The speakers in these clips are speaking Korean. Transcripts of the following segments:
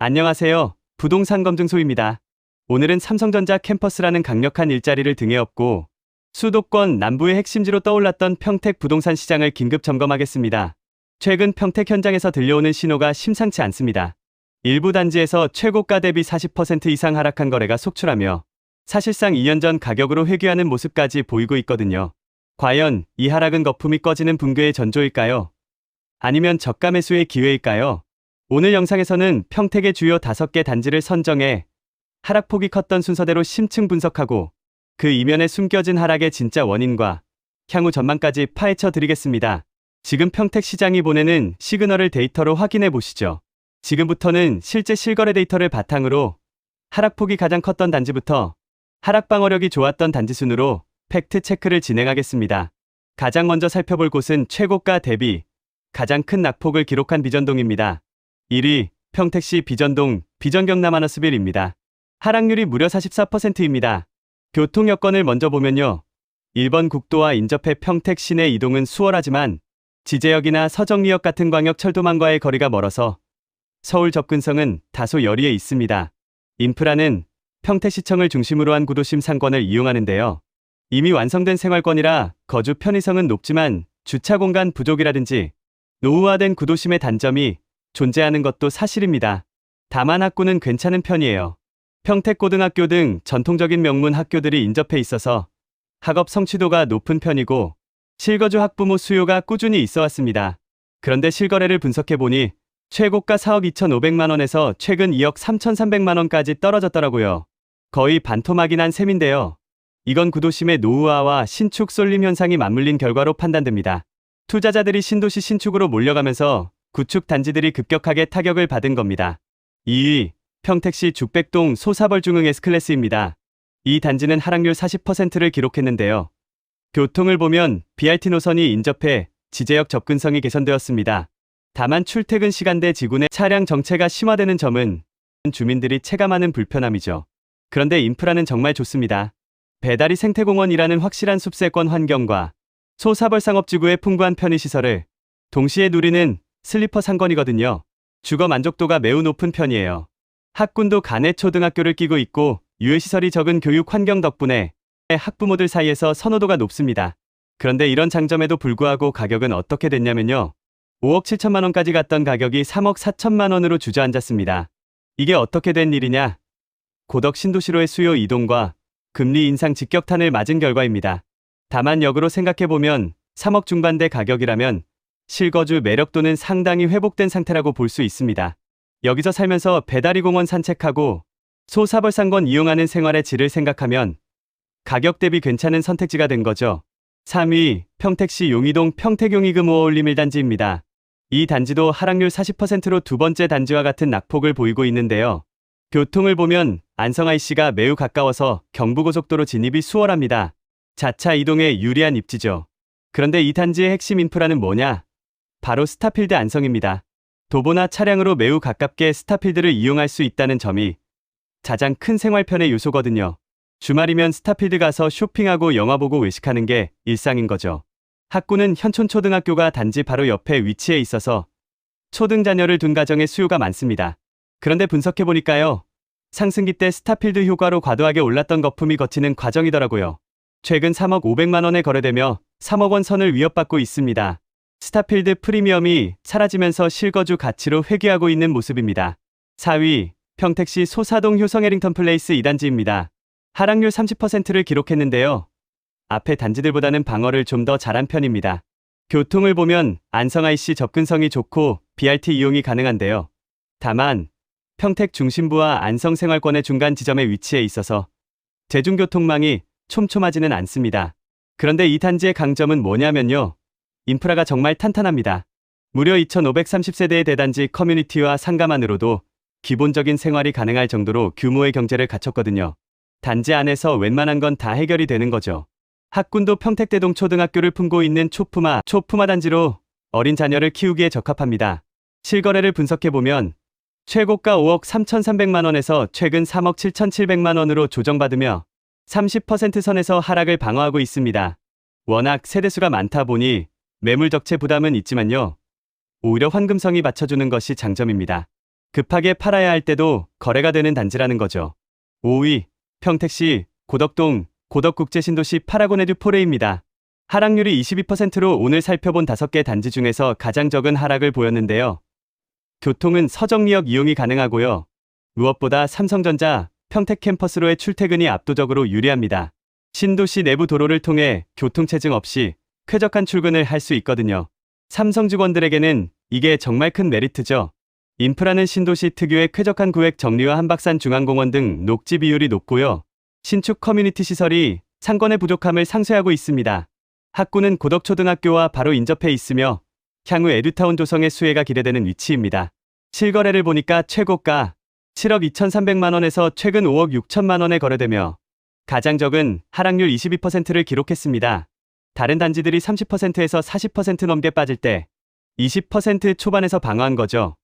안녕하세요. 부동산 검증소입니다. 오늘은 삼성전자 캠퍼스라는 강력한 일자리를 등에 업고 수도권 남부의 핵심지로 떠올랐던 평택 부동산 시장을 긴급 점검하겠습니다. 최근 평택 현장에서 들려오는 신호가 심상치 않습니다. 일부 단지에서 최고가 대비 40% 이상 하락한 거래가 속출하며 사실상 2년 전 가격으로 회귀하는 모습까지 보이고 있거든요. 과연 이 하락은 거품이 꺼지는 붕괴의 전조일까요? 아니면 저가 매수의 기회일까요? 오늘 영상에서는 평택의 주요 5개 단지를 선정해 하락폭이 컸던 순서대로 심층 분석하고 그 이면에 숨겨진 하락의 진짜 원인과 향후 전망까지 파헤쳐 드리겠습니다. 지금 평택 시장이 보내는 시그널을 데이터로 확인해 보시죠. 지금부터는 실제 실거래 데이터를 바탕으로 하락폭이 가장 컸던 단지부터 하락 방어력이 좋았던 단지 순으로 팩트 체크를 진행하겠습니다. 가장 먼저 살펴볼 곳은 최고가 대비 가장 큰 낙폭을 기록한 비전동입니다. 1위 평택시 비전동 비전경남하너스빌입니다. 하락률이 무려 44%입니다. 교통 여건을 먼저 보면요. 1번 국도와 인접해 평택 시내 이동은 수월하지만 지제역이나 서정리역 같은 광역 철도망과의 거리가 멀어서 서울 접근성은 다소 여리에 있습니다. 인프라는 평택시청을 중심으로 한 구도심 상권을 이용하는데요. 이미 완성된 생활권이라 거주 편의성은 높지만 주차 공간 부족이라든지 노후화된 구도심의 단점이 존재하는 것도 사실입니다. 다만 학구는 괜찮은 편이에요. 평택고등학교 등 전통적인 명문 학교들이 인접해 있어서 학업 성취도가 높은 편이고 실거주 학부모 수요가 꾸준히 있어 왔습니다. 그런데 실거래를 분석해보니 최고가 4억 2,500만 원에서 최근 2억 3,300만 원까지 떨어졌더라고요. 거의 반토막이 난 셈인데요. 이건 구도심의 노후화와 신축 쏠림 현상이 맞물린 결과로 판단됩니다. 투자자들이 신도시 신축으로 몰려가면서 구축 단지들이 급격하게 타격을 받은 겁니다. 2위 평택시 죽백동 소사벌중흥 S클래스입니다. 이 단지는 하락률 40%를 기록했는데요. 교통을 보면 BRT 노선이 인접해 지제역 접근성이 개선되었습니다. 다만 출퇴근 시간대 지구내 차량 정체가 심화되는 점은 주민들이 체감하는 불편함이죠. 그런데 인프라는 정말 좋습니다. 배다리 생태공원이라는 확실한 숲세권 환경과 소사벌상업지구의 풍부한 편의시설을 동시에 누리는 슬리퍼 상권이거든요. 주거 만족도가 매우 높은 편이에요. 학군도 간의 초등학교를 끼고 있고 유해시설이 적은 교육 환경 덕분에 학부모들 사이에서 선호도가 높습니다. 그런데 이런 장점에도 불구하고 가격은 어떻게 됐냐면요. 5억 7천만 원까지 갔던 가격이 3억 4천만 원으로 주저앉았습니다. 이게 어떻게 된 일이냐? 고덕 신도시로의 수요 이동과 금리 인상 직격탄을 맞은 결과입니다. 다만 역으로 생각해보면 3억 중반대 가격이라면 실거주 매력도는 상당히 회복된 상태라고 볼 수 있습니다. 여기서 살면서 배다리 공원 산책하고 소사벌상권 이용하는 생활의 질을 생각하면 가격 대비 괜찮은 선택지가 된 거죠. 3위 평택시 용이동 평택용이금 5어울림 1단지입니다. 이 단지도 하락률 40%로 두 번째 단지와 같은 낙폭을 보이고 있는데요. 교통을 보면 안성 IC가 매우 가까워서 경부고속도로 진입이 수월합니다. 자차 이동에 유리한 입지죠. 그런데 이 단지의 핵심 인프라는 뭐냐? 바로 스타필드 안성입니다. 도보나 차량으로 매우 가깝게 스타필드를 이용할 수 있다는 점이 가장 큰 생활편의 요소거든요. 주말이면 스타필드 가서 쇼핑하고 영화 보고 외식하는 게 일상인 거죠. 학구는 현촌초등학교가 단지 바로 옆에 위치해 있어서 초등 자녀를 둔 가정의 수요가 많습니다. 그런데 분석해보니까요. 상승기 때 스타필드 효과로 과도하게 올랐던 거품이 거치는 과정이더라고요. 최근 3억 500만 원에 거래되며 3억 원 선을 위협받고 있습니다. 스타필드 프리미엄이 사라지면서 실거주 가치로 회귀하고 있는 모습입니다. 4위 평택시 소사동 효성 해링턴 플레이스 2단지입니다. 하락률 30%를 기록했는데요. 앞의 단지들보다는 방어를 좀 더 잘한 편입니다. 교통을 보면 안성 IC 접근성이 좋고 BRT 이용이 가능한데요. 다만 평택 중심부와 안성 생활권의 중간 지점에 위치해 있어서 대중교통망이 촘촘하지는 않습니다. 그런데 이 단지의 강점은 뭐냐면요. 인프라가 정말 탄탄합니다. 무려 2530세대의 대단지 커뮤니티와 상가만으로도 기본적인 생활이 가능할 정도로 규모의 경제를 갖췄거든요. 단지 안에서 웬만한 건 다 해결이 되는 거죠. 학군도 평택대동 초등학교를 품고 있는 초품화 단지로 어린 자녀를 키우기에 적합합니다. 실거래를 분석해보면 최고가 5억 3,300만 원에서 최근 3억 7,700만 원으로 조정받으며 30% 선에서 하락을 방어하고 있습니다. 워낙 세대수가 많다 보니 매물 적체 부담은 있지만요. 오히려 환금성이 받쳐주는 것이 장점입니다. 급하게 팔아야 할 때도 거래가 되는 단지라는 거죠. 5위, 평택시, 고덕동, 고덕국제신도시 파라고네듀포레입니다. 하락률이 22%로 오늘 살펴본 5개 단지 중에서 가장 적은 하락을 보였는데요. 교통은 서정리역 이용이 가능하고요. 무엇보다 삼성전자, 평택 캠퍼스로의 출퇴근이 압도적으로 유리합니다. 신도시 내부 도로를 통해 교통체증 없이 쾌적한 출근을 할 수 있거든요. 삼성 직원들에게는 이게 정말 큰 메리트죠. 인프라는 신도시 특유의 쾌적한 구획 정리와 한박산 중앙공원 등 녹지 비율이 높고요. 신축 커뮤니티 시설이 상권의 부족함을 상쇄하고 있습니다. 학구는 고덕초등학교와 바로 인접해 있으며 향후 에듀타운 조성의 수혜가 기대되는 위치입니다. 실거래를 보니까 최고가 7억 2,300만 원에서 최근 5억 6천만 원에 거래되며 가장 적은 하락률 22%를 기록했습니다. 다른 단지들이 30%에서 40% 넘게 빠질 때 20% 초반에서 방어한 거죠.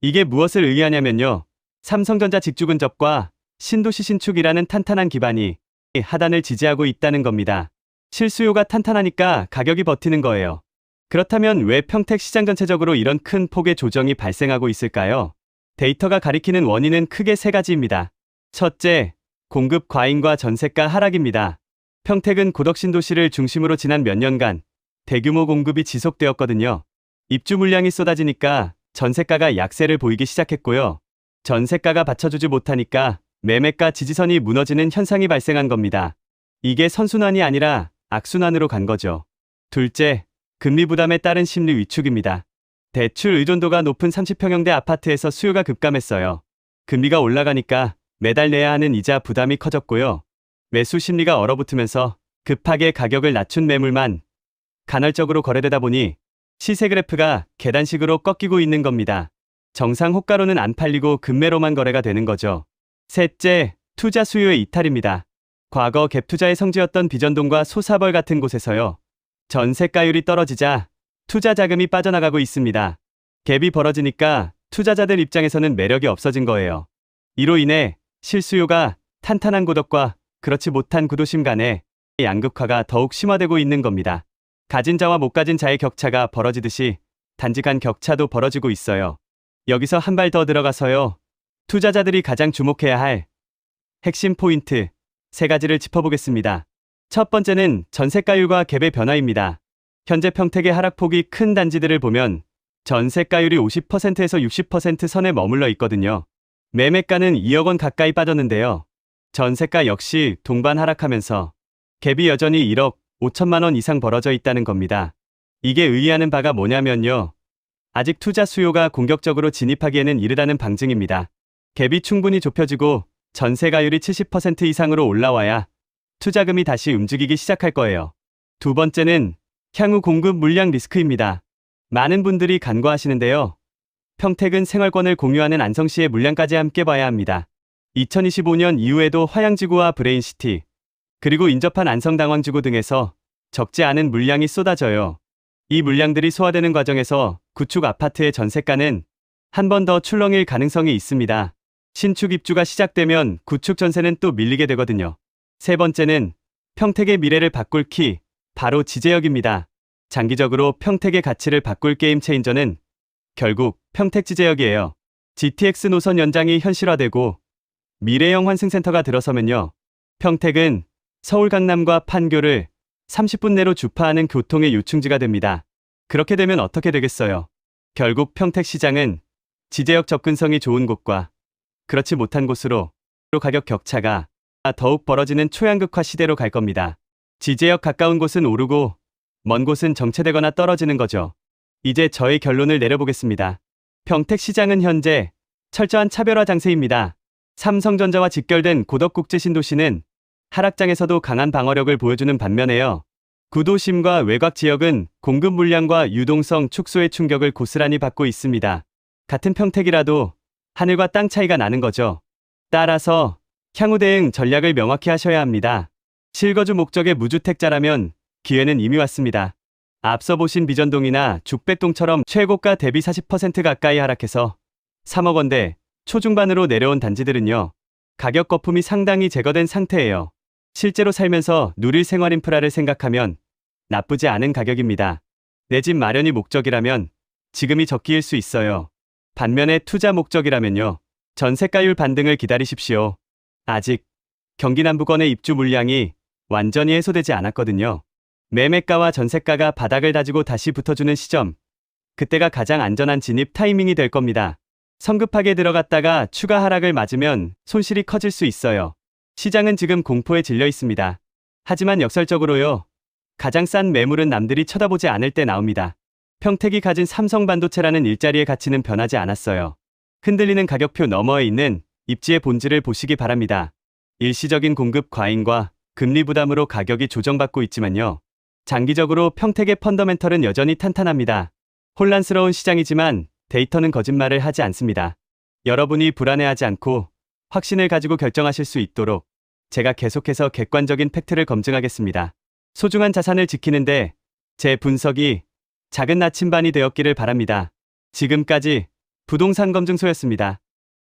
이게 무엇을 의미하냐면요. 삼성전자 직주 근접과 신도시 신축이라는 탄탄한 기반이 하단을 지지하고 있다는 겁니다. 실수요가 탄탄하니까 가격이 버티는 거예요. 그렇다면 왜 평택 시장 전체적으로 이런 큰 폭의 조정이 발생하고 있을까요? 데이터가 가리키는 원인은 크게 3가지입니다. 첫째, 공급 과잉과 전세가 하락입니다. 평택은 고덕신도시를 중심으로 지난 몇 년간 대규모 공급이 지속되었거든요. 입주 물량이 쏟아지니까 전세가가 약세를 보이기 시작했고요. 전세가가 받쳐주지 못하니까 매매가 지지선이 무너지는 현상이 발생한 겁니다. 이게 선순환이 아니라 악순환으로 간 거죠. 둘째, 금리 부담에 따른 심리 위축입니다. 대출 의존도가 높은 30평형대 아파트에서 수요가 급감했어요. 금리가 올라가니까 매달 내야 하는 이자 부담이 커졌고요. 매수 심리가 얼어붙으면서 급하게 가격을 낮춘 매물만 간헐적으로 거래되다 보니 시세 그래프가 계단식으로 꺾이고 있는 겁니다. 정상 호가로는 안 팔리고 급매로만 거래가 되는 거죠. 셋째, 투자 수요의 이탈입니다. 과거 갭 투자의 성지였던 비전동과 소사벌 같은 곳에서요. 전세가율이 떨어지자 투자 자금이 빠져나가고 있습니다. 갭이 벌어지니까 투자자들 입장에서는 매력이 없어진 거예요. 이로 인해 실수요가 탄탄한 고덕과 그렇지 못한 구도심 간의 양극화가 더욱 심화되고 있는 겁니다. 가진 자와 못 가진 자의 격차가 벌어지듯이 단지 간 격차도 벌어지고 있어요. 여기서 한 발 더 들어가서요. 투자자들이 가장 주목해야 할 핵심 포인트 3가지를 짚어보겠습니다. 첫 번째는 전세가율과 갭의 변화입니다. 현재 평택의 하락폭이 큰 단지들을 보면 전세가율이 50%에서 60% 선에 머물러 있거든요. 매매가는 2억 원 가까이 빠졌는데요. 전세가 역시 동반 하락하면서 갭이 여전히 1억 5천만 원 이상 벌어져 있다는 겁니다. 이게 의미하는 바가 뭐냐면요. 아직 투자 수요가 공격적으로 진입하기에는 이르다는 방증입니다. 갭이 충분히 좁혀지고 전세가율이 70% 이상으로 올라와야 투자금이 다시 움직이기 시작할 거예요. 두 번째는 향후 공급 물량 리스크입니다. 많은 분들이 간과하시는데요. 평택은 생활권을 공유하는 안성시의 물량까지 함께 봐야 합니다. 2025년 이후에도 화양지구와 브레인시티, 그리고 인접한 안성당황지구 등에서 적지 않은 물량이 쏟아져요. 이 물량들이 소화되는 과정에서 구축 아파트의 전세가는 한 번 더 출렁일 가능성이 있습니다. 신축 입주가 시작되면 구축 전세는 또 밀리게 되거든요. 세 번째는 평택의 미래를 바꿀 키, 바로 지제역입니다. 장기적으로 평택의 가치를 바꿀 게임 체인저는 결국 평택 지제역이에요. GTX 노선 연장이 현실화되고 미래형 환승센터가 들어서면요. 평택은 서울 강남과 판교를 30분 내로 주파하는 교통의 요충지가 됩니다. 그렇게 되면 어떻게 되겠어요? 결국 평택시장은 지제역 접근성이 좋은 곳과 그렇지 못한 곳으로 가격 격차가 더욱 벌어지는 초양극화 시대로 갈 겁니다. 지제역 가까운 곳은 오르고 먼 곳은 정체되거나 떨어지는 거죠. 이제 저의 결론을 내려보겠습니다. 평택시장은 현재 철저한 차별화 장세입니다. 삼성전자와 직결된 고덕국제신도시는 하락장에서도 강한 방어력을 보여주는 반면에요. 구도심과 외곽 지역은 공급 물량과 유동성 축소의 충격을 고스란히 받고 있습니다. 같은 평택이라도 하늘과 땅 차이가 나는 거죠. 따라서 향후 대응 전략을 명확히 하셔야 합니다. 실거주 목적의 무주택자라면 기회는 이미 왔습니다. 앞서 보신 비전동이나 죽백동처럼 최고가 대비 40% 가까이 하락해서 3억 원대 초중반으로 내려온 단지들은요. 가격 거품이 상당히 제거된 상태예요. 실제로 살면서 누릴 생활 인프라를 생각하면 나쁘지 않은 가격입니다. 내 집 마련이 목적이라면 지금이 적기일 수 있어요. 반면에 투자 목적이라면요. 전세가율 반등을 기다리십시오. 아직 경기 남부권의 입주 물량이 완전히 해소되지 않았거든요. 매매가와 전세가가 바닥을 다지고 다시 붙어주는 시점. 그때가 가장 안전한 진입 타이밍이 될 겁니다. 성급하게 들어갔다가 추가 하락을 맞으면 손실이 커질 수 있어요. 시장은 지금 공포에 질려 있습니다. 하지만 역설적으로요. 가장 싼 매물은 남들이 쳐다보지 않을 때 나옵니다. 평택이 가진 삼성반도체라는 일자리의 가치는 변하지 않았어요. 흔들리는 가격표 너머에 있는 입지의 본질을 보시기 바랍니다. 일시적인 공급 과잉과 금리 부담으로 가격이 조정받고 있지만요. 장기적으로 평택의 펀더멘털은 여전히 탄탄합니다. 혼란스러운 시장이지만 데이터는 거짓말을 하지 않습니다. 여러분이 불안해하지 않고 확신을 가지고 결정하실 수 있도록 제가 계속해서 객관적인 팩트를 검증하겠습니다. 소중한 자산을 지키는데 제 분석이 작은 나침반이 되었기를 바랍니다. 지금까지 부동산 검증소였습니다.